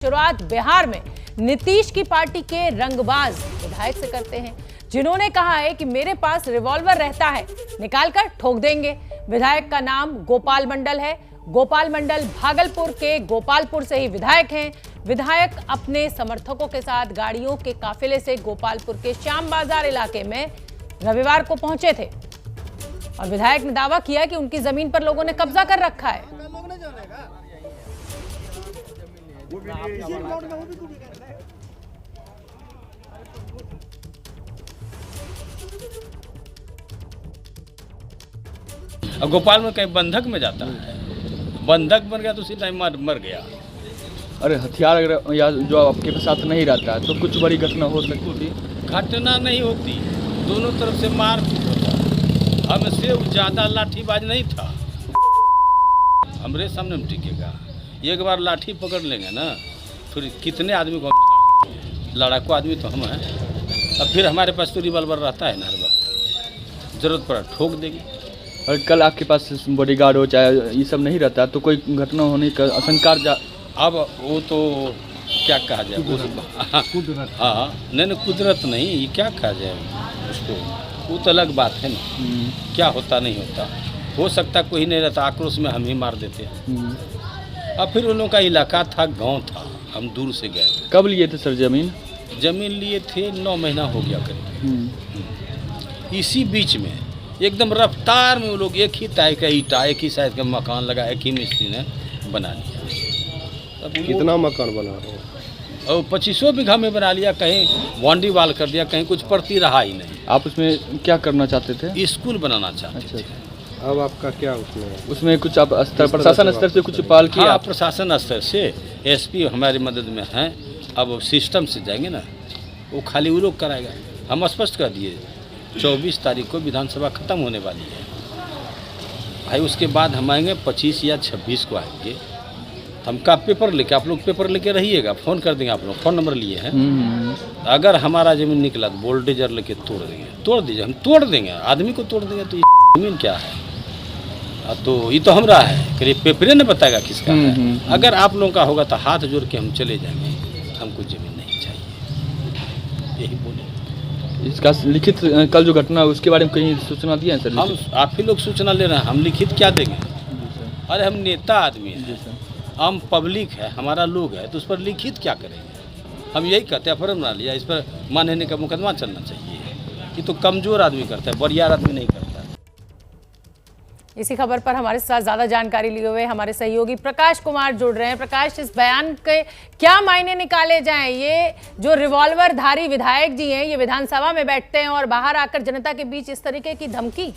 शुरुआत बिहार में नीतीश की पार्टी के रंगबाज विधायक से करते हैं, जिन्होंने कहा है कि मेरे पास रिवॉल्वर रहता है, निकालकर ठोक देंगे। विधायक का नाम गोपाल मंडल है। गोपाल मंडल भागलपुर के गोपालपुर से ही विधायक हैं। विधायक अपने समर्थकों के साथ गाड़ियों के काफिले से गोपालपुर के श्याम बाजार इलाके में रविवार को पहुंचे थे और विधायक ने दावा किया कि उनकी जमीन पर लोगों ने कब्जा कर रखा है। अब गोपाल में कहीं बंधक में जाता है, बंधक बन गया तो उसी टाइम मर गया। अरे हथियार अगर या जो आपके साथ नहीं रहता है तो कुछ बड़ी घटना हो सकती थी। घटना नहीं होती, दोनों तरफ से मार पीट होता। हमसे ज्यादा लाठीबाज नहीं था, हमरे सामने में टिकेगा। एक बार लाठी पकड़ लेंगे ना, फिर कितने आदमी को लड़ाकू आदमी तो हम हैं। अब फिर हमारे पास तो रिवॉल्वर रहता है ना, हर वक्त जरूरत पड़ा ठोक देगी। और कल आपके पास बॉडीगार्ड हो चाहे ये सब नहीं रहता तो कोई घटना होने का आशंका। अब वो तो क्या कहा जाए, हाँ नहीं कुदरत नहीं, ये क्या कहा जाए उसको, वो तो अलग बात है ना। क्या होता नहीं होता, हो सकता कोई नहीं रहता, आक्रोश में हम ही मार देते। अब फिर उन लोगों का इलाका था, गांव था, हम दूर से गए। कब लिए थे सर जमीन? जमीन लिए थे 9 महीना हो गया करीब। इसी बीच में एकदम रफ्तार में वो लोग एक ही टाइप का ईटा, एक ही साइज का मकान लगा, एक ही मिस्त्री ने बना लिया। अब कितना मकान बना रहे हैं? और 2500 बीघा में बना लिया, कहीं बाउंड्री वाल कर दिया, कहीं कुछ पड़ती रहा ही नहीं। आप उसमें क्या करना चाहते थे? स्कूल बनाना चाहते थे। अब आपका क्या उसमें कुछ आप स्तर प्रशासन स्तर से कुछ पहल किया? हाँ, प्रशासन स्तर से एसपी हमारी मदद में हैं। अब सिस्टम से जाएंगे ना, वो खाली वो लोग कराएगा। हम स्पष्ट कर दिए 24 तारीख को विधानसभा खत्म होने वाली है भाई, उसके बाद हम आएंगे 25 या 26 को आएंगे। हमका पेपर लेके, आप लोग पेपर लेके रहिएगा, फ़ोन कर देंगे। आप लोग फ़ोन नंबर लिए हैं। अगर हमारा ज़मीन निकला तो बोल्डेजर लेके तोड़ देंगे, तोड़ दीजिए, हम तोड़ देंगे, आदमी को तोड़ देंगे। तो ये ज़मीन क्या है? तो ये तो हमरा है, करीब पेपरे ने बताएगा किसका है। अगर आप लोगों का होगा तो हाथ जोड़ के हम चले जाएंगे, हमको ज़मीन नहीं चाहिए, यही बोले। इसका लिखित कल जो घटना है उसके बारे में कहीं सूचना दिया है सर? हम आप ही लोग सूचना ले रहे हैं, हम लिखित क्या देंगे? अरे हम नेता आदमी हैं, हम पब्लिक है, हमारा लोग है, तो उस पर लिखित क्या करेंगे? हम यही कहते हैं फर्म बना लिया, इस पर मानने का मुकदमा चलना चाहिए। ये तो कमज़ोर आदमी करता है, बरियार आदमी नहीं करता। इसी खबर पर हमारे साथ ज्यादा जानकारी लिए हुए हमारे सहयोगी प्रकाश कुमार जुड़ रहे हैं। प्रकाश, इस बयान के क्या मायने निकाले जाएं? ये जो रिवॉल्वर धारी विधायक जी हैं, ये विधानसभा में बैठते हैं और बाहर आकर जनता के बीच इस तरीके की धमकी।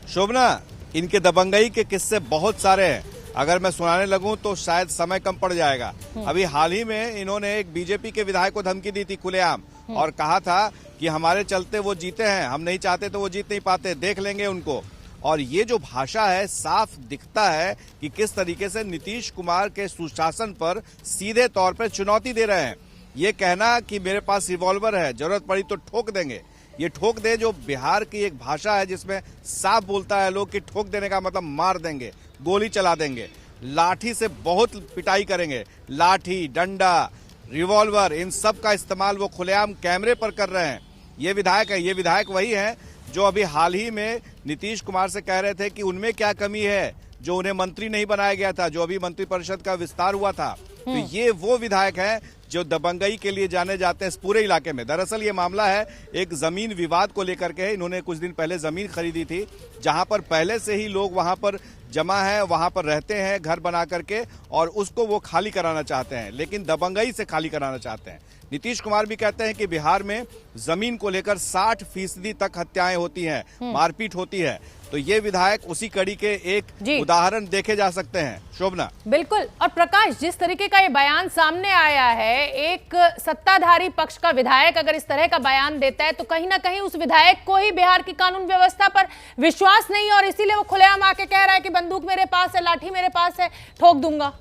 शोभना, इनके दबंगई के किस्से बहुत सारे हैं। अगर मैं सुनाने लगूं तो शायद समय कम पड़ जाएगा। अभी हाल ही में इन्होंने एक बीजेपी के विधायक को धमकी दी थी खुलेआम, और कहा था कि हमारे चलते वो जीते हैं, हम नहीं चाहते तो वो जीत नहीं पाते, देख लेंगे उनको। और ये जो भाषा है, साफ दिखता है कि किस तरीके से नीतीश कुमार के सुशासन पर सीधे तौर पर चुनौती दे रहे हैं। ये कहना कि मेरे पास रिवॉल्वर है, जरूरत पड़ी तो ठोक देंगे, ये ठोक दे जो बिहार की एक भाषा है जिसमें साफ बोलता है लोग कि ठोक देने का मतलब मार देंगे, गोली चला देंगे, लाठी से बहुत पिटाई करेंगे। लाठी, डंडा, रिवॉल्वर, इन सब का इस्तेमाल वो खुलेआम कैमरे पर कर रहे हैं। ये विधायक है, ये विधायक वही है जो अभी हाल ही में नीतीश कुमार से कह रहे थे कि उनमें क्या कमी है जो उन्हें मंत्री नहीं बनाया गया था, जो अभी मंत्रिपरिषद का विस्तार हुआ था। तो ये वो विधायक हैं जो दबंगई के लिए जाने जाते हैं इस पूरे इलाके में। दरअसल ये मामला है एक जमीन विवाद को लेकर के। इन्होंने कुछ दिन पहले जमीन खरीदी थी, जहां पर पहले से ही लोग वहां पर जमा है, वहां पर रहते हैं घर बना करके, और उसको वो खाली कराना चाहते हैं, लेकिन दबंगई से खाली कराना चाहते हैं। नीतीश कुमार भी कहते हैं कि बिहार में जमीन को लेकर 60% तक हत्याएं होती हैं, मारपीट होती है। तो ये विधायक उसी कड़ी के एक उदाहरण देखे जा सकते हैं। शोभना, बिल्कुल। और प्रकाश, जिस तरीके का ये बयान सामने आया है, एक सत्ताधारी पक्ष का विधायक अगर इस तरह का बयान देता है तो कहीं ना कहीं उस विधायक को ही बिहार की कानून व्यवस्था पर विश्वास नहीं, और इसीलिए वो खुलेआम आके कह रहा है कि बंदूक मेरे पास है, लाठी मेरे पास है, ठोक दूंगा।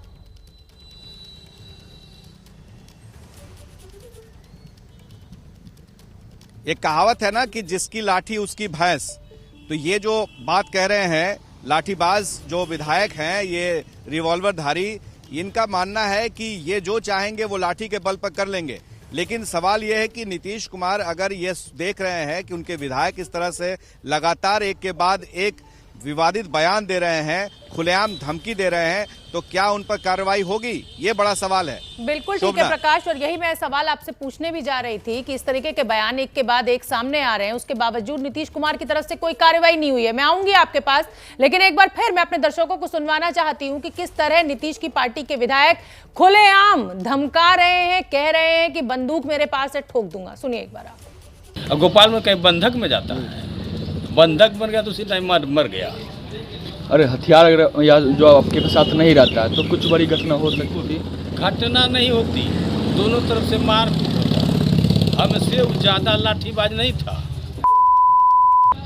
एक कहावत है ना कि जिसकी लाठी उसकी भैंस। तो ये जो बात कह रहे हैं लाठीबाज जो विधायक हैं, ये रिवॉल्वरधारी, इनका मानना है कि ये जो चाहेंगे वो लाठी के बल पर कर लेंगे। लेकिन सवाल यह है कि नीतीश कुमार अगर ये देख रहे हैं कि उनके विधायक इस तरह से लगातार एक के बाद एक विवादित बयान दे रहे हैं, खुलेआम धमकी दे रहे हैं, तो क्या उन पर कार्रवाई होगी? ये बड़ा सवाल है। बिल्कुल ठीक है प्रकाश, और यही मैं सवाल आपसे पूछने भी जा रही थी कि इस तरीके के बयान एक के बाद एक सामने आ रहे हैं, उसके बावजूद नीतीश कुमार की तरफ से कोई कार्रवाई नहीं हुई है। मैं आऊंगी आपके पास, लेकिन एक बार फिर मैं अपने दर्शकों को सुनवाना चाहती हूं कि किस तरह नीतीश की पार्टी के विधायक खुलेआम धमका रहे हैं, कह रहे हैं कि बंदूक मेरे पास है, ठोक दूंगा। सुनिए एक बार आप। गोपाल में कहीं बंधक में जाता है, बंधक बन गया तो उसी टाइम मर गया। अरे हथियार अगर या जो आपके साथ नहीं रहता है तो कुछ बड़ी घटना हो सकती थी। घटना नहीं होती, दोनों तरफ से मार होता। हमसे ज्यादा लाठीबाज नहीं था,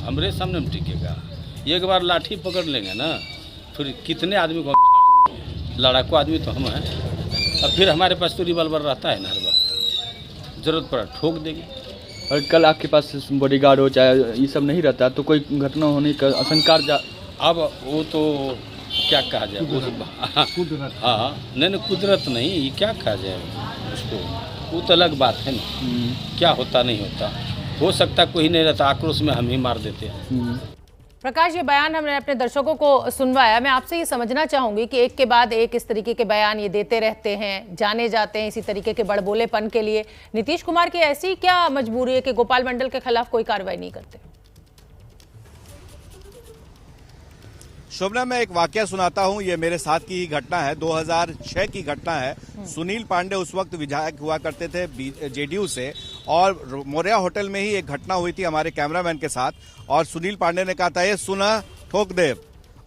हमरे सामने में टिकेगा। एक बार लाठी पकड़ लेंगे ना, फिर कितने आदमी को लड़ाकू आदमी तो हम हैं। अब फिर हमारे पास तो रिवॉल्वर रहता है ना, हर वक्त जरूरत पड़ा ठोक देंगे। और कल आपके पास बॉडीगार्ड हो चाहे ये सब नहीं रहता तो कोई घटना होने का आशंका। अब वो तो क्या कहा जाए, कुदरत। हाँ नहीं, कुदरत नहीं, ये क्या कहा जाए उसको, वो तो अलग बात है ना। क्या होता नहीं होता, हो सकता कोई नहीं रहता, आक्रोश में हम ही मार देते हैं। प्रकाश, ये बयान हमने अपने दर्शकों को सुनवाया। मैं आपसे ये समझना चाहूंगी कि एक के बाद एक इस तरीके के बयान ये देते रहते हैं, जाने जाते हैं इसी तरीके के बड़बोलेपन के लिए। नीतीश कुमार की ऐसी क्या मजबूरी है कि गोपाल मंडल के खिलाफ कोई कार्रवाई नहीं करते? शोभना, मैं एक वाकया सुनाता हूं। ये मेरे साथ की ही घटना है, 2006 की घटना है। सुनील पांडे उस वक्त विधायक हुआ करते थे जेडीयू से, और मोरिया होटल में ही एक घटना हुई थी हमारे कैमरामैन के साथ। और सुनील पांडे ने कहा था, ये सुना ठोक दे।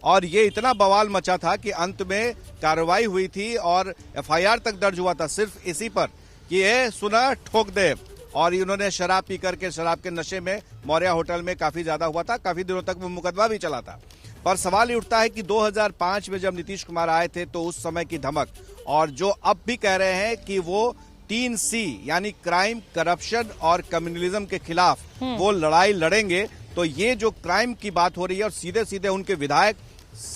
और ये इतना बवाल मचा था कि अंत में कार्रवाई हुई थी और एफआईआर तक दर्ज हुआ था सिर्फ इसी पर कि ये सुना ठोक दे। और इन्होंने शराब पी करके, शराब के नशे में मोरिया होटल में काफी ज्यादा हुआ था, काफी दिनों तक वो मुकदमा भी चला था। पर सवाल ये उठता है कि 2005 में जब नीतीश कुमार आए थे तो उस समय की धमक, और जो अब भी कह रहे हैं कि वो 3C यानी क्राइम, करप्शन और कम्युनलिज्म के खिलाफ वो लड़ाई लड़ेंगे, तो ये जो क्राइम की बात हो रही है और सीधे सीधे उनके विधायक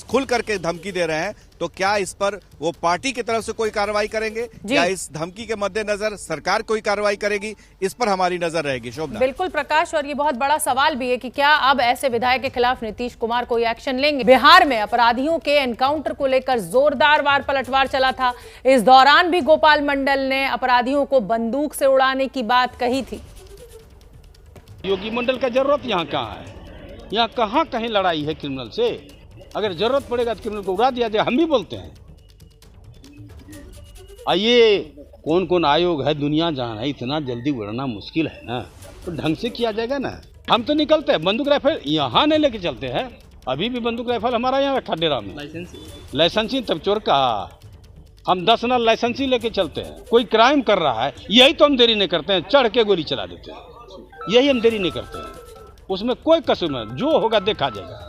खुल करके धमकी दे रहे हैं, तो क्या इस पर वो पार्टी की तरफ से कोई कार्रवाई करेंगे या इस धमकी के मद्देनजर सरकार कोई कार्रवाई करेगी? इस पर हमारी नजर रहेगी। शोभना। बिल्कुल प्रकाश, और ये बहुत बड़ा सवाल भी है कि क्या अब ऐसे विधायक के खिलाफ नीतीश कुमार कोई एक्शन लेंगे? बिहार में अपराधियों के एनकाउंटर को लेकर जोरदार वार पलटवार चला था। इस दौरान भी गोपाल मंडल ने अपराधियों को बंदूक से उड़ाने की बात कही थी। योगी मंडल का जरूरत यहाँ कहाँ है? यहाँ कहाँ कहीं लड़ाई है क्रिमिनल से? अगर जरूरत पड़ेगा तो क्रिमिनल को उड़ा दिया जाए, हम भी बोलते हैं। आइए, कौन कौन आयोग है दुनिया जान है, इतना जल्दी उड़ना मुश्किल है ना, तो ढंग से किया जाएगा ना। हम तो निकलते हैं, बंदूक राइफल यहाँ नहीं लेके चलते हैं। अभी भी बंदूक राइफल हमारा यहाँ रखा डेरा में, लाइसेंसी तब चोर का। हम 10 नल लाइसेंसी लेके चलते हैं। कोई क्राइम कर रहा है, यही तो हम देरी नहीं करते हैं, चढ़ के गोली चला देते हैं, यही हम देरी नहीं करते हैं। उसमें कोई कसूर नहीं, जो होगा देखा जाएगा।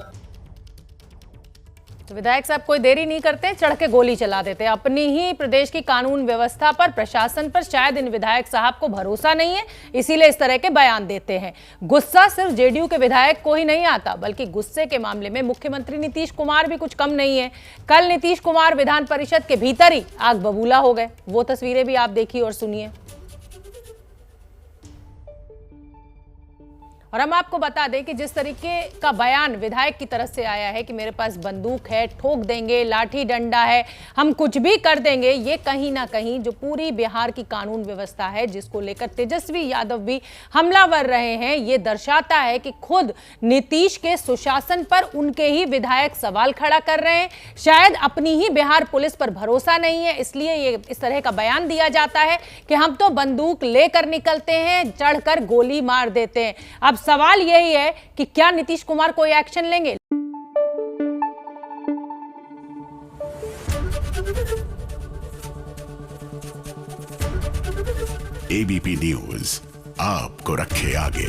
तो विधायक साहब कोई देरी नहीं करते, चढ़ के गोली चला देते। अपनी ही प्रदेश की कानून व्यवस्था पर, प्रशासन पर शायद इन विधायक साहब को भरोसा नहीं है, इसीलिए इस तरह के बयान देते हैं। गुस्सा सिर्फ जेडीयू के विधायक को ही नहीं आता, बल्कि गुस्से के मामले में मुख्यमंत्री नीतीश कुमार भी कुछ कम नहीं है। कल नीतीश कुमार विधान परिषद के भीतर ही आग बबूला हो गए। वो तस्वीरें भी आप देखिए और सुनिए। और हम आपको बता दें कि जिस तरीके का बयान विधायक की तरफ से आया है कि मेरे पास बंदूक है, ठोक देंगे, लाठी डंडा है, हम कुछ भी कर देंगे, ये कहीं ना कहीं जो पूरी बिहार की कानून व्यवस्था है जिसको लेकर तेजस्वी यादव भी हमलावर रहे हैं, ये दर्शाता है कि खुद नीतीश के सुशासन पर उनके ही विधायक सवाल खड़ा कर रहे हैं। शायद अपनी ही बिहार पुलिस पर भरोसा नहीं है, इसलिए ये इस तरह का बयान दिया जाता है कि हम तो बंदूक लेकर निकलते हैं, चढ़कर गोली मार देते हैं। अब सवाल यही है कि क्या नीतीश कुमार कोई एक्शन लेंगे? एबीपी न्यूज आपको रखे आगे।